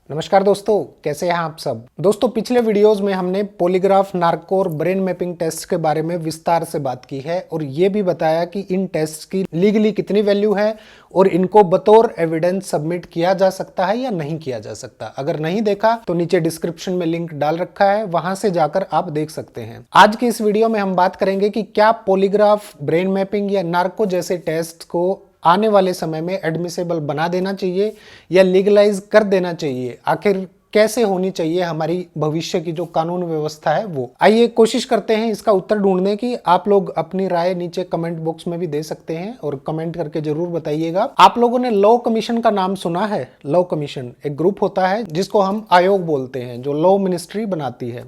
नमस्कार दोस्तों, कैसे हैं आप सब। दोस्तों, पिछले वीडियोस में हमने पॉलीग्राफ, नार्को और ब्रेन मैपिंग टेस्ट के बारे में विस्तार से बात की है और ये भी बताया कि इन टेस्ट की लीगली कितनी वैल्यू है और इनको बतौर एविडेंस सबमिट किया जा सकता है या नहीं किया जा सकता। अगर नहीं देखा तो नीचे डिस्क्रिप्शन में लिंक डाल रखा है, वहां से जाकर आप देख सकते हैं। आज की इस वीडियो में हम बात करेंगे कि क्या पॉलीग्राफ, ब्रेन मैपिंग या नार्को जैसे टेस्ट को आने वाले समय में एडमिसेबल बना देना चाहिए या लीगलाइज कर देना चाहिए। आखिर कैसे होनी चाहिए हमारी भविष्य की जो कानून व्यवस्था है वो। आइए कोशिश करते हैं इसका उत्तर ढूंढने की। आप लोग अपनी राय नीचे कमेंट बॉक्स में भी दे सकते हैं और कमेंट करके जरूर बताइएगा। आप लोगों ने लॉ कमीशन का नाम सुना है। लॉ कमीशन एक ग्रुप होता है जिसको हम आयोग बोलते हैं, जो लॉ मिनिस्ट्री बनाती है।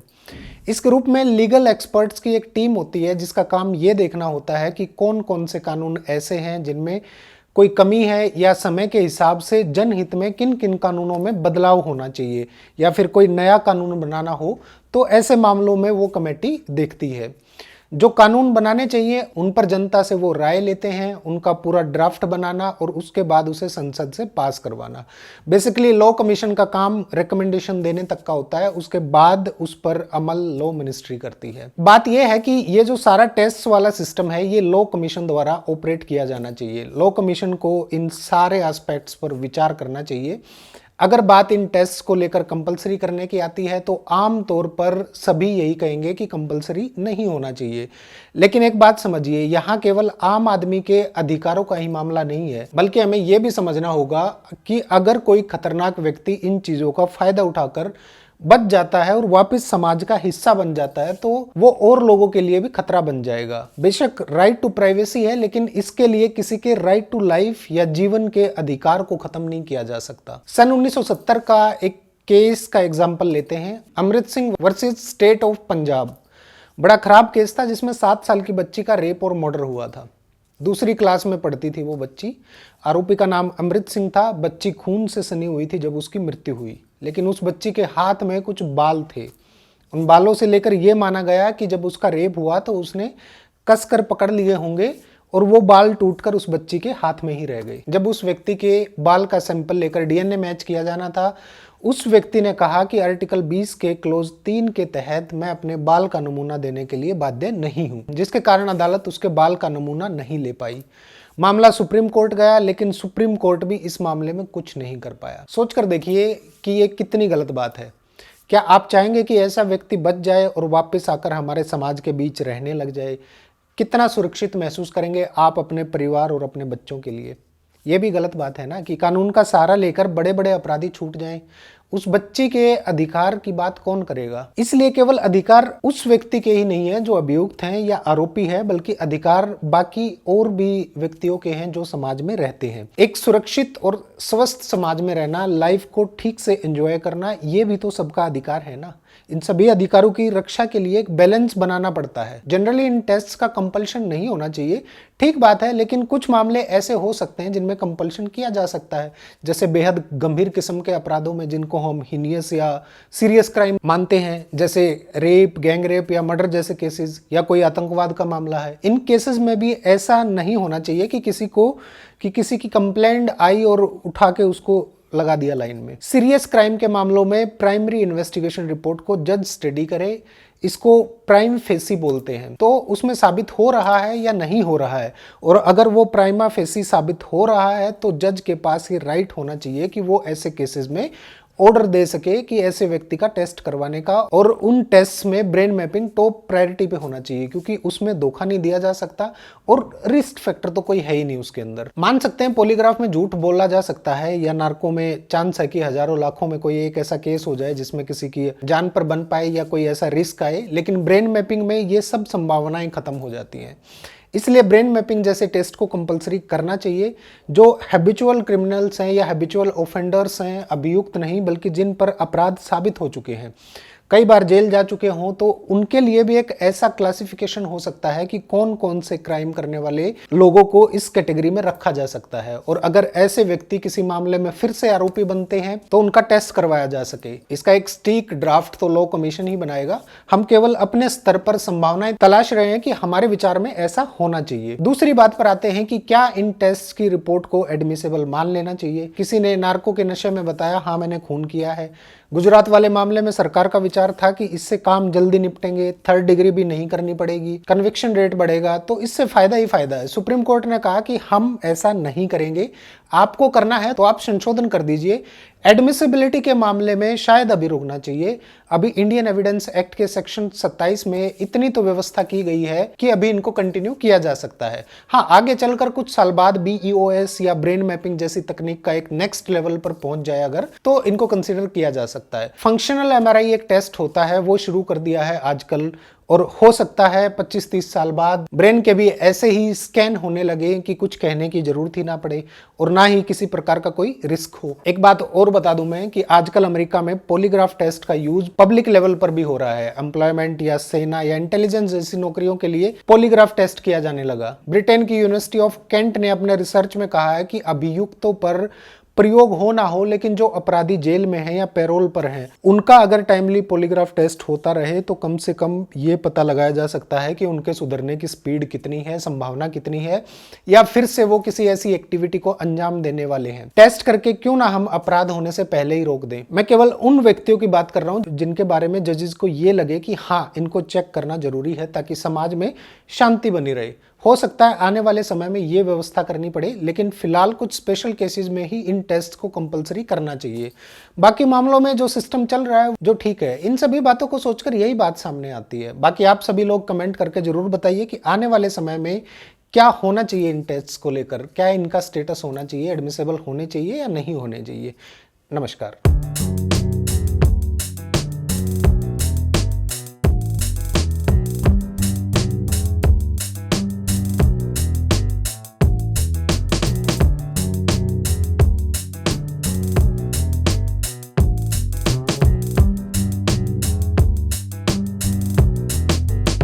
इस ग्रुप में लीगल एक्सपर्ट्स की एक टीम होती है जिसका काम ये देखना होता है कि कौन कौन से कानून ऐसे हैं जिनमें कोई कमी है या समय के हिसाब से जनहित में किन किन कानूनों में बदलाव होना चाहिए या फिर कोई नया कानून बनाना हो, तो ऐसे मामलों में वो कमेटी देखती है। जो कानून बनाने चाहिए उन पर जनता से वो राय लेते हैं, उनका पूरा ड्राफ्ट बनाना और उसके बाद उसे संसद से पास करवाना। बेसिकली लॉ कमीशन का काम रिकमेंडेशन देने तक का होता है, उसके बाद उस पर अमल लॉ मिनिस्ट्री करती है। बात यह है कि ये जो सारा टेस्ट वाला सिस्टम है ये लॉ कमीशन द्वारा ऑपरेट किया जाना चाहिए। लॉ कमीशन को इन सारे एस्पेक्ट्स पर विचार करना चाहिए। अगर बात इन टेस्ट को लेकर कंपलसरी करने की आती है तो आम तौर पर सभी यही कहेंगे कि कंपलसरी नहीं होना चाहिए। लेकिन एक बात समझिए, यहाँ केवल आम आदमी के अधिकारों का ही मामला नहीं है, बल्कि हमें यह भी समझना होगा कि अगर कोई खतरनाक व्यक्ति इन चीजों का फायदा उठाकर बच जाता है और वापस समाज का हिस्सा बन जाता है तो वो और लोगों के लिए भी खतरा बन जाएगा। बेशक राइट टू प्राइवेसी है, लेकिन इसके लिए किसी के राइट टू लाइफ या जीवन के अधिकार को खत्म नहीं किया जा सकता। सन 1970 का एक केस का एग्जाम्पल लेते हैं, Amrit Singh versus state of Punjab. बड़ा खराब केस था जिसमें 7 साल की बच्ची का रेप और मर्डर हुआ था। दूसरी क्लास में पढ़ती थी वो बच्ची। आरोपी का नाम अमृत सिंह था। बच्ची खून से सनी हुई थी जब उसकी मृत्यु हुई, लेकिन उस बच्ची के हाथ में कुछ बाल थे। उन बालों से लेकर यह माना गया कि जब उसका रेप हुआ तो उसने कसकर पकड़ लिए होंगे और वो बाल टूटकर उस बच्ची के हाथ में ही रह गए। जब उस व्यक्ति के बाल का सैंपल लेकर डीएनए मैच किया जाना था, उस व्यक्ति ने कहा कि आर्टिकल 20 के क्लोज 3 के तहत मैं अपने बाल का नमूना देने के लिए बाध्य नहीं हूं, जिसके कारण अदालत उसके बाल का नमूना नहीं ले पाई। मामला सुप्रीम कोर्ट गया, लेकिन सुप्रीम कोर्ट भी इस मामले में कुछ नहीं कर पाया। सोचकर देखिए कि ये कितनी गलत बात है। क्या आप चाहेंगे कि ऐसा व्यक्ति बच जाए और वापस आकर हमारे समाज के बीच रहने लग जाए? कितना सुरक्षित महसूस करेंगे आप अपने परिवार और अपने बच्चों के लिए? ये भी गलत बात है ना कि कानून का सहारा लेकर बड़े बड़े अपराधी छूट जाएं। उस बच्ची के अधिकार की बात कौन करेगा? इसलिए केवल अधिकार उस व्यक्ति के ही नहीं है जो अभियुक्त हैं या आरोपी है, बल्कि अधिकार बाकी और भी व्यक्तियों के हैं जो समाज में रहते हैं। एक सुरक्षित और स्वस्थ समाज में रहना, लाइफ को ठीक से एंजॉय करना, ये भी तो सबका अधिकार है ना। इन सभी अधिकारों की रक्षा के लिए एक बैलेंस बनाना पड़ता है। जनरली इन टेस्ट का कंपल्शन नहीं होना चाहिए, ठीक बात है, लेकिन कुछ मामले ऐसे हो सकते हैं जिनमें कंपल्शन किया जा सकता है, जैसे बेहद गंभीर किस्म के अपराधों में जिनको हम हीनियस या सीरियस क्राइम मानते हैं, जैसे रेप, गैंग रेप या मर्डर जैसे केसेस, या कोई आतंकवाद का मामला है। इन केसेस में भी ऐसा नहीं होना चाहिए कि किसी की कंप्लेंट आई और उठा के उसको लगा दिया लाइन में। सीरियस क्राइम के मामलों में प्राइमरी इन्वेस्टिगेशन रिपोर्ट को जज स्टडी करे, इसको प्राइम फेसी बोलते हैं। तो उसमें साबित हो रहा है या नहीं हो रहा है, और अगर वो प्राइमा फेसी साबित हो रहा है तो जज के पास ये राइट होना चाहिए कि वो ऐसे केसेस में ऑर्डर दे सके कि ऐसे व्यक्ति का टेस्ट करवाने का, और उन टेस्ट में ब्रेन मैपिंग टॉप प्रायोरिटी पे होना चाहिए, क्योंकि उसमें धोखा नहीं दिया जा सकता और रिस्क फैक्टर तो कोई है ही नहीं उसके अंदर। मान सकते हैं पॉलीग्राफ में झूठ बोला जा सकता है, या नार्को में चांस है कि हजारों लाखों में कोई एक ऐसा केस हो जाए जिसमें किसी की जान पर बन पाए या कोई ऐसा रिस्क आए, लेकिन ब्रेन मैपिंग में ये सब संभावनाएं खत्म हो जाती हैं। इसलिए ब्रेन मैपिंग जैसे टेस्ट को कंपलसरी करना चाहिए। जो हैबिचुअल क्रिमिनल्स हैं या हैबिचुअल ऑफेंडर्स हैं, अभियुक्त नहीं बल्कि जिन पर अपराध साबित हो चुके हैं, कई बार जेल जा चुके हों, तो उनके लिए भी एक ऐसा क्लासिफिकेशन हो सकता है कि कौन कौन से क्राइम करने वाले लोगों को इस कैटेगरी में रखा जा सकता है। और अगर ऐसे व्यक्ति किसी मामले में फिर से आरोपी बनते हैं तो उनका टेस्ट करवाया जा सके। इसका एक सटीक ड्राफ्ट तो लॉ कमीशन ही बनाएगा। हम केवल अपने स्तर पर संभावनाएं तलाश रहे हैं कि हमारे विचार में ऐसा होना चाहिए। दूसरी बात पर आते हैं कि क्या इन टेस्ट की रिपोर्ट को एडमिसेबल मान लेना चाहिए। किसी ने नार्को के नशे में बताया, हाँ मैंने खून किया है। गुजरात वाले मामले में सरकार का विचार था कि इससे काम जल्दी निपटेंगे, 3rd डिग्री भी नहीं करनी पड़ेगी, कन्विक्शन रेट बढ़ेगा, तो इससे फायदा ही फायदा है। सुप्रीम कोर्ट ने कहा कि हम ऐसा नहीं करेंगे, आपको करना है तो आप संशोधन कर दीजिए। एडमिसिबिलिटी के मामले में शायद अभी रुकना चाहिए। अभी इंडियन एविडेंस एक्ट के सेक्शन 27 में इतनी तो व्यवस्था की गई है कि अभी इनको कंटिन्यू किया जा सकता है। हाँ, आगे चलकर कुछ साल बाद BEOS या ब्रेन मैपिंग जैसी तकनीक का एक नेक्स्ट लेवल पर पहुंच जाए अगर, तो इनको कंसीडर किया जा सकता है। फंक्शनल MRI एक टेस्ट होता है, वो शुरू कर दिया है आजकल, और हो सकता है 25-30 साल बाद ब्रेन के भी ऐसे ही स्कैन होने लगे कि कुछ कहने की जरूरत ही ना पड़े और ना ही किसी प्रकार का कोई रिस्क हो। एक बात और बता दूं मैं कि आजकल अमेरिका में पॉलीग्राफ टेस्ट का यूज पब्लिक लेवल पर भी हो रहा है। एम्प्लॉयमेंट या सेना या इंटेलिजेंस जैसी नौकरियों के लिए पॉलीग्राफ टेस्ट किया जाने लगा। ब्रिटेन की यूनिवर्सिटी ऑफ कैंट ने अपने रिसर्च में कहा है कि अभियुक्तों पर प्रयोग हो ना हो, लेकिन जो अपराधी जेल में हैं या पैरोल पर हैं, उनका अगर टाइमली पॉलीग्राफ टेस्ट होता रहे तो कम से कम ये पता लगाया जा सकता है कि उनके सुधरने की स्पीड कितनी है, संभावना कितनी है, या फिर से वो किसी ऐसी एक्टिविटी को अंजाम देने वाले हैं। टेस्ट करके क्यों ना हम अपराध होने से पहले ही रोक दें। मैं केवल उन व्यक्तियों की बात कर रहा हूं जिनके बारे में जजेस को ये लगे कि हाँ, इनको चेक करना जरूरी है ताकि समाज में शांति बनी रहे। हो सकता है आने वाले समय में ये व्यवस्था करनी पड़े, लेकिन फिलहाल कुछ स्पेशल केसेस में ही इन टेस्ट को कंपलसरी करना चाहिए। बाकी मामलों में जो सिस्टम चल रहा है जो ठीक है। इन सभी बातों को सोचकर यही बात सामने आती है। बाकी आप सभी लोग कमेंट करके जरूर बताइए कि आने वाले समय में क्या होना चाहिए इन टेस्ट को लेकर, क्या इनका स्टेटस होना चाहिए, एडमिसेबल होने चाहिए या नहीं होने चाहिए। नमस्कार।